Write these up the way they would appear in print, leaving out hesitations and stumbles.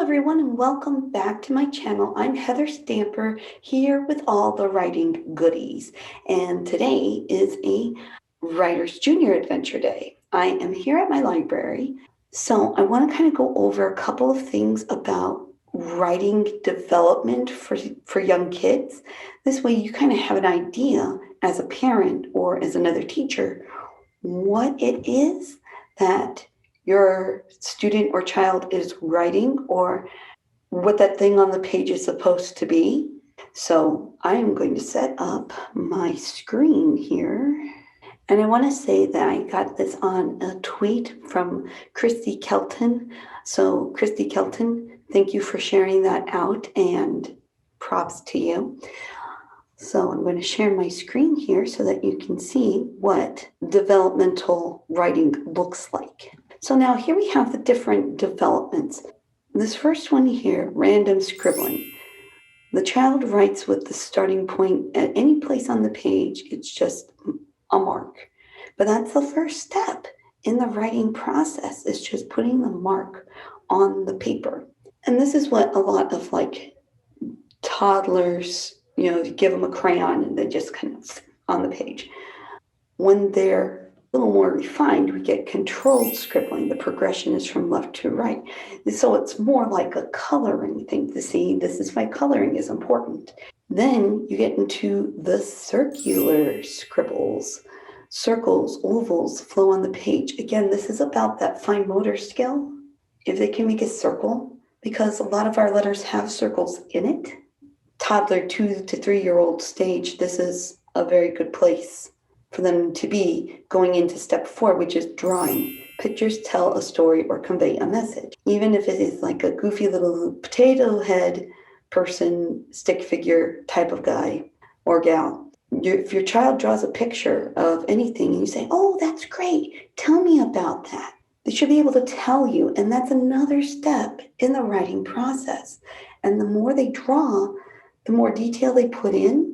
everyone, and welcome back to my channel. I'm Heather Stamper here with all the writing goodies. And today is a Writer's Junior Adventure Day. I am here at my library, so I want to kind of go over a couple of things about writing development for young kids. This way you kind of have an idea as a parent or as another teacher what it is that your student or child is writing or what that thing on the page is supposed to be. So I am going to set up my screen here. And I want to say that I got this on a tweet from Christy Kelton. So Christy Kelton, thank you for sharing that out and props to you. So I'm going to share my screen here so that you can see what developmental writing looks like. So now here we have the different developments. This first one here, random scribbling. The child writes with the starting point at any place on the page. It's just a mark. But that's the first step in the writing process, is just putting the mark on the paper. And this is what a lot of toddlers, you give them a crayon and they just kind of on the page. When they're a little more refined, we get controlled scribbling. The progression is from left to right. So it's more like a coloring thing to see. This is why coloring is important. Then you get into the circular scribbles. Circles, ovals flow on the page. Again, this is about that fine motor skill. If they can make a circle, because a lot of our letters have circles in it. Toddler 2 to 3-year-old stage, this is a very good place for them to be going into step 4, which is drawing. Pictures tell a story or convey a message. Even if it is like a goofy little potato head person, stick figure type of guy or gal. If your child draws a picture of anything and you say, "Oh, that's great, tell me about that," they should be able to tell you. And that's another step in the writing process. And the more they draw, the more detail they put in,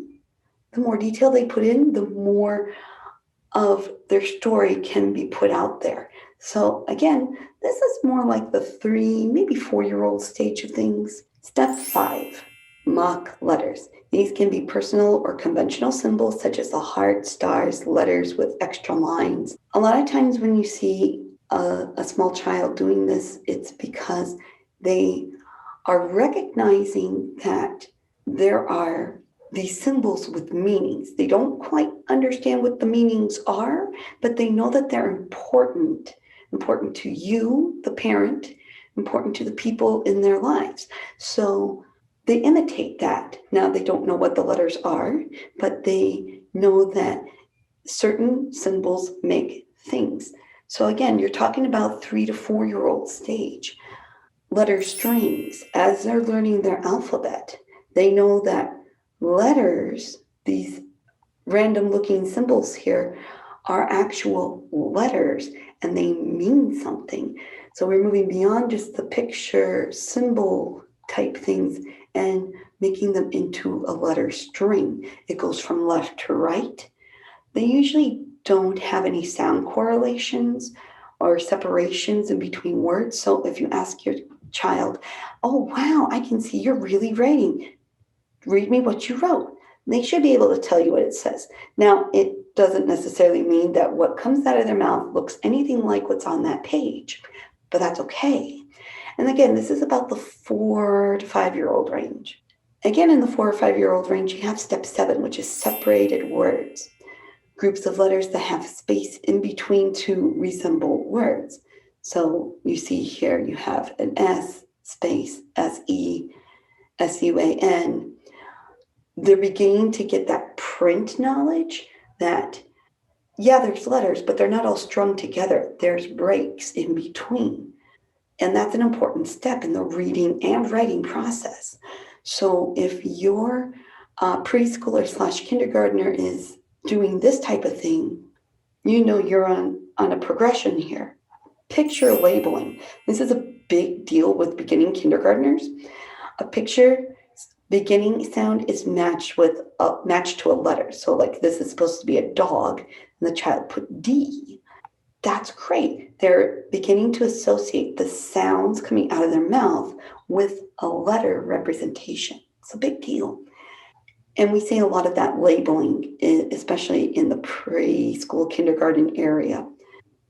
the more of their story can be put out there. So again, this is more like the 3, maybe 4-year-old stage of things. Step 5, mock letters. These can be personal or conventional symbols such as the heart, stars, letters with extra lines. A lot of times when you see a small child doing this, it's because they are recognizing that there are these symbols with meanings. They don't quite understand what the meanings are, but they know that they're important to you, the parent, important to the people in their lives. So they imitate that. Now they don't know what the letters are, but they know that certain symbols make things. So again, you're talking about 3 to 4-year-old stage. Letter strings, as they're learning their alphabet, they know that letters, these random looking symbols here, are actual letters and they mean something. So we're moving beyond just the picture symbol type things and making them into a letter string. It goes from left to right. They usually don't have any sound correlations or separations in between words. So if you ask your child, "Oh, wow, I can see you're really writing. Read me what you wrote," they should be able to tell you what it says. Now, it doesn't necessarily mean that what comes out of their mouth looks anything like what's on that page, but that's okay. And again, this is about the 4 to 5-year-old range. Again, in the 4 or 5-year-old range, you have step 7, which is separated words. Groups of letters that have space in between to resemble words. So you see here, you have an S, space, S-E, S-U-A-N. They're beginning to get that print knowledge that, yeah, there's letters, but they're not all strung together. There's breaks in between. And that's an important step in the reading and writing process. So if your preschooler / kindergartner is doing this type of thing, you're on a progression here. Picture labeling. This is a big deal with beginning kindergartners. A picture beginning sound is matched to a letter. So like this is supposed to be a dog, and the child put D. That's great. They're beginning to associate the sounds coming out of their mouth with a letter representation. It's a big deal. And we see a lot of that labeling, especially in the preschool, kindergarten area.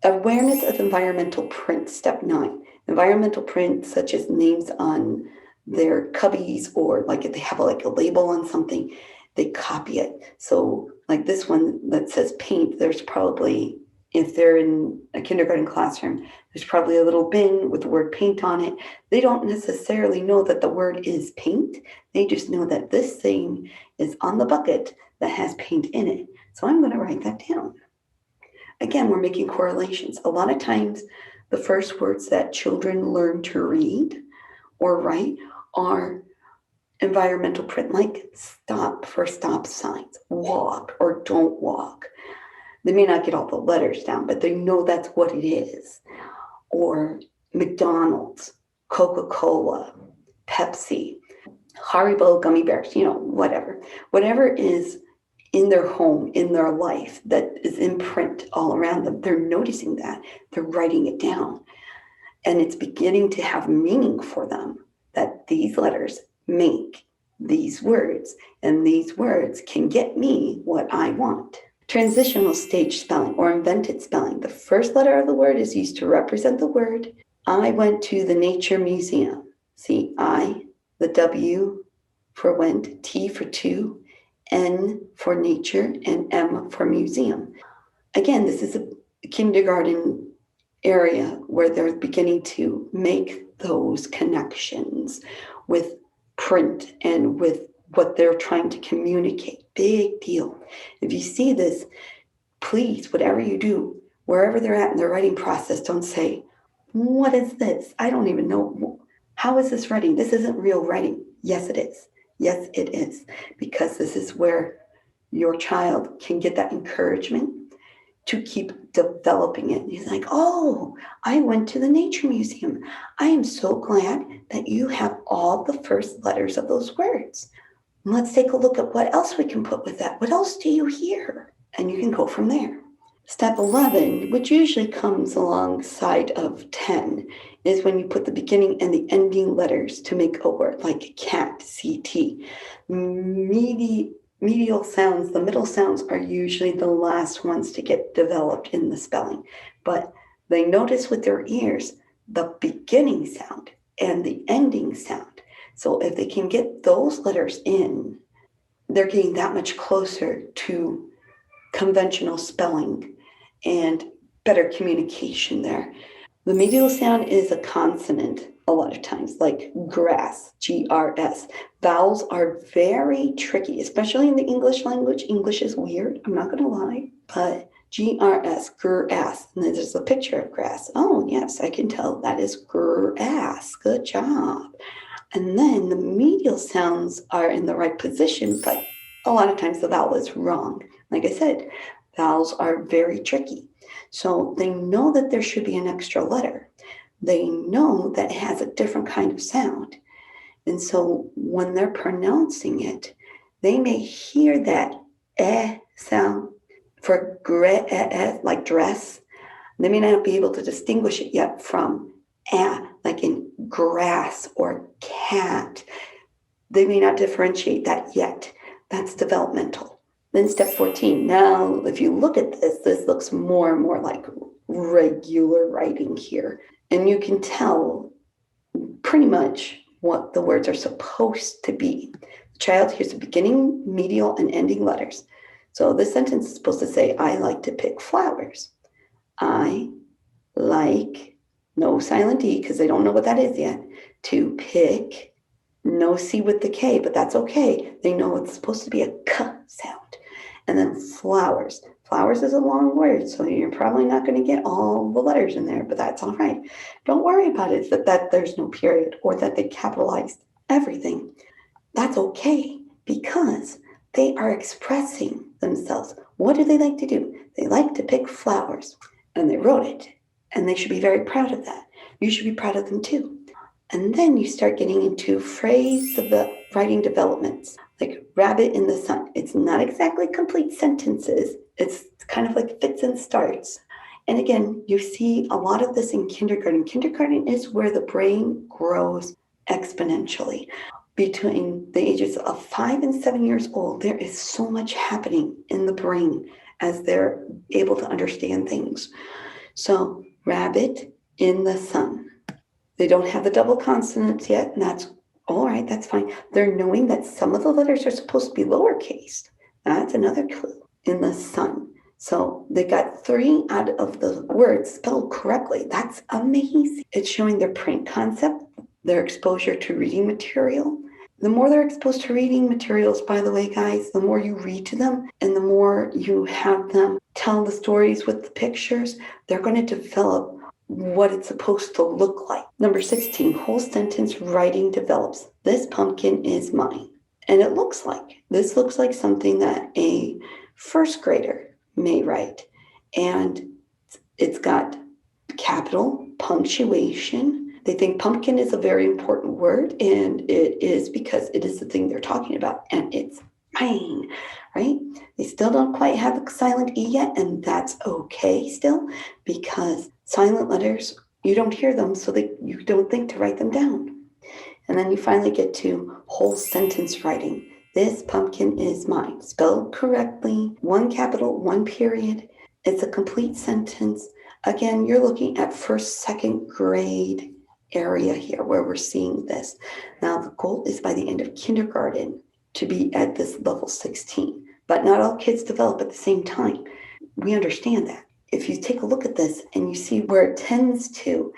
Awareness of environmental print, step 9. Environmental print, such as names on their cubbies, or like if they have like a label on something, they copy it. So like this one that says paint, there's probably, if they're in a kindergarten classroom, there's probably a little bin with the word paint on it. They don't necessarily know that the word is paint. They just know that this thing is on the bucket that has paint in it. So I'm going to write that down. Again, we're making correlations. A lot of times, the first words that children learn to read or write are environmental print, like stop for stop signs, walk or don't walk. They may not get all the letters down, but they know that's what it is. Or McDonald's, Coca-Cola, Pepsi, Haribo gummy bears, whatever. Whatever is in their home, in their life, that is in print all around them, they're noticing that. They're writing it down. And it's beginning to have meaning for them, that these letters make these words, and these words can get me what I want. Transitional stage spelling or invented spelling. The first letter of the word is used to represent the word. I went to the Nature Museum. See, I, the W for went, T for two, N for nature, and M for museum. Again, this is a kindergarten area where they're beginning to make those connections with print and with what they're trying to communicate. Big deal. If you see this, please, whatever you do, wherever they're at in their writing process, don't say, what is this? I don't even know. How is this writing? This isn't real writing. Yes, it is. Yes, it is. Because this is where your child can get that encouragement to keep developing it. He's like, oh, I went to the Nature Museum. I am so glad that you have all the first letters of those words. Let's take a look at what else we can put with that. What else do you hear? And you can go from there. Step 11, which usually comes alongside of 10, is when you put the beginning and the ending letters to make a word, like cat, CT. Medial sounds, the middle sounds are usually the last ones to get developed in the spelling, but they notice with their ears the beginning sound and the ending sound. So if they can get those letters in, they're getting that much closer to conventional spelling and better communication there. The medial sound is a consonant a lot of times, like grass, GRS. Vowels are very tricky, especially in the English language. English is weird, I'm not going to lie, but GRS, grass, and then there's a picture of grass. Oh, yes, I can tell that is grass. Good job. And then the medial sounds are in the right position, but a lot of times the vowel is wrong. Like I said, vowels are very tricky. So they know that there should be an extra letter. They know that it has a different kind of sound. And so when they're pronouncing it, they may hear that sound for like dress. They may not be able to distinguish it yet from like in grass or cat. They may not differentiate that yet. That's developmental. Then step 14. Now, if you look at this, this looks more and more like regular writing here. And you can tell pretty much what the words are supposed to be. The child hears the beginning, medial, and ending letters. So this sentence is supposed to say, I like to pick flowers. I like, no silent E, because they don't know what that is yet, to pick, no C with the K, but that's okay. They know it's supposed to be a K sound. And then flowers. Flowers is a long word, so you're probably not going to get all the letters in there, but that's all right. Don't worry about it that there's no period or that they capitalized everything. That's okay, because they are expressing themselves. What do they like to do? They like to pick flowers, and they wrote it, and they should be very proud of that. You should be proud of them too. And then you start getting into phrase writing developments, like rabbit in the sun. It's not exactly complete sentences. It's kind of like fits and starts. And again, you see a lot of this in kindergarten. Kindergarten is where the brain grows exponentially. Between the ages of 5 and 7 years old, there is so much happening in the brain as they're able to understand things. So, rabbit in the sun. They don't have the double consonants yet, and that's all right, that's fine. They're knowing that some of the letters are supposed to be lowercase. That's another clue. In the sun. So they got 3 out of the words spelled correctly. That's amazing. It's showing their print concept, their exposure to reading material. The more they're exposed to reading materials, by the way, guys, the more you read to them and the more you have them tell the stories with the pictures, they're going to develop what it's supposed to look like. Number 16, whole sentence writing develops. This pumpkin is mine. And it looks like something that a first grader may write. And it's got capital, punctuation. They think pumpkin is a very important word, and it is because it is the thing they're talking about, and it's mine, right? They still don't quite have the silent E yet, and that's okay still, because silent letters, you don't hear them, so you don't think to write them down. And then you finally get to whole sentence writing. This pumpkin is mine. Spelled correctly, 1 capital, 1 period. It's a complete sentence. Again, you're looking at first, second grade area here where we're seeing this. Now, the goal is by the end of kindergarten to be at this level 16, but not all kids develop at the same time. We understand that. If you take a look at this and you see where it tends to,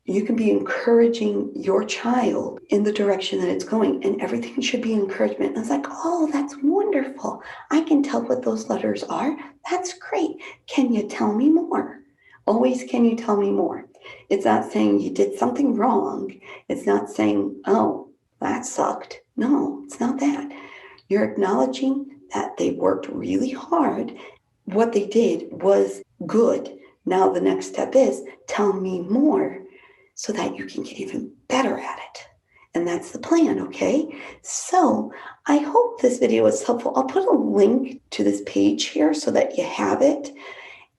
you can be encouraging your child in the direction that it's going, and everything should be encouragement. And it's like, oh, that's wonderful. I can tell what those letters are. That's great. Can you tell me more? Always, can you tell me more? It's not saying you did something wrong. It's not saying, oh, that sucked. No, it's not that. You're acknowledging that they worked really hard. What they did was good. Now the next step is tell me more so that you can get even better at it. And that's the plan, okay? So I hope this video was helpful. I'll put a link to this page here so that you have it.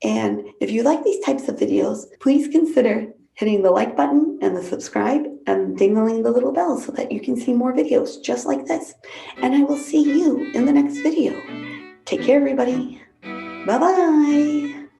And if you like these types of videos, please consider hitting the like button and the subscribe and dingling the little bell so that you can see more videos just like this. And I will see you in the next video. Take care, everybody. Bye-bye.